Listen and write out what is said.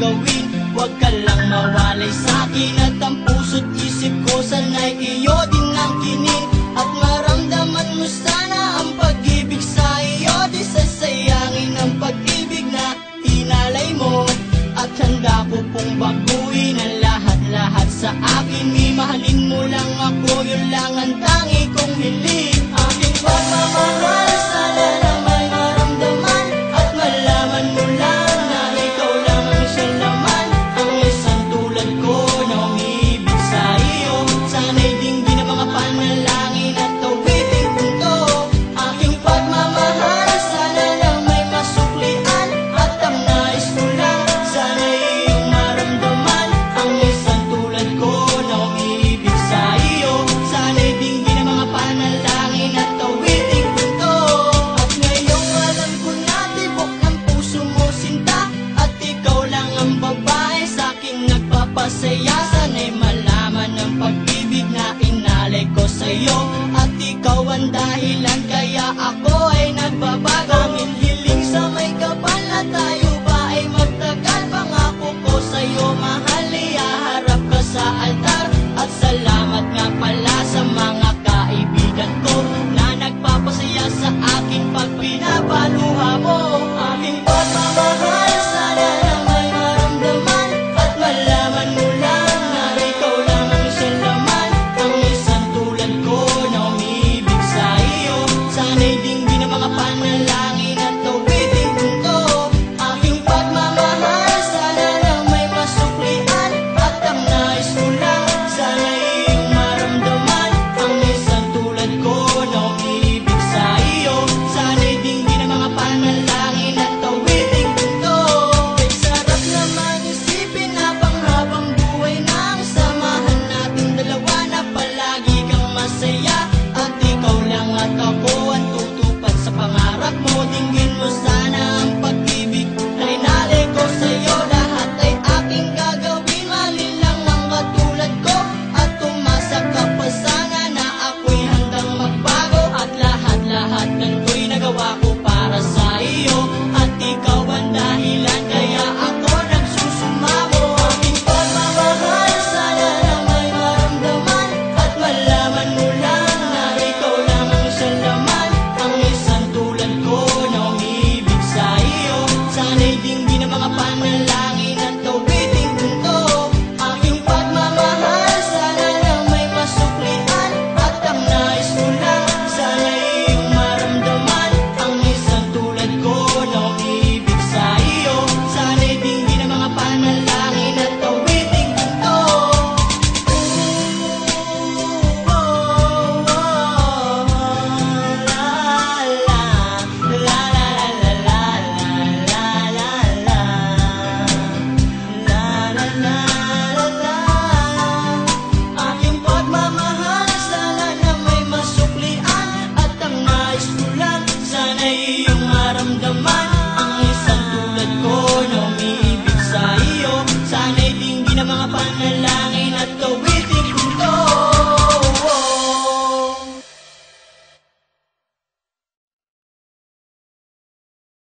gawin. Huwag ka lang mawalay sa'kin at ang puso't isip ko sana'y iyo din ang kinin. At maramdaman mo sana ang pag-ibig sa iyo, di sasayangin ang pag-ibig na inalay mo. At handa ko pong baguhin ang lahat-lahat sa akin. Mahalin mo lang ako, yun lang ang tangi kong hiling. Aking pagmamahal, sana lang may maramdaman at malaman mo lang na ikaw lang ang siyang laman. Ang isang tulad ko na umibig sa iyo, sana'y dinggin ang mga panalangin at awiting punto. Aking pagmamahal, sana lang may masuklian at ang nais ko lang, sana'y iyong maramdaman. Ang isang tulad ko na umibig sa iyo, sana'y dinggin ang mga panalangin at awiting punto. At ngayong alam ko na tibok ng puso mo sinta, at ikaw lang ang babae sa'king nagpapasaya. Sana'y malaman ang pag-ibig na inalay ko sa'yo, at ikaw ang dahil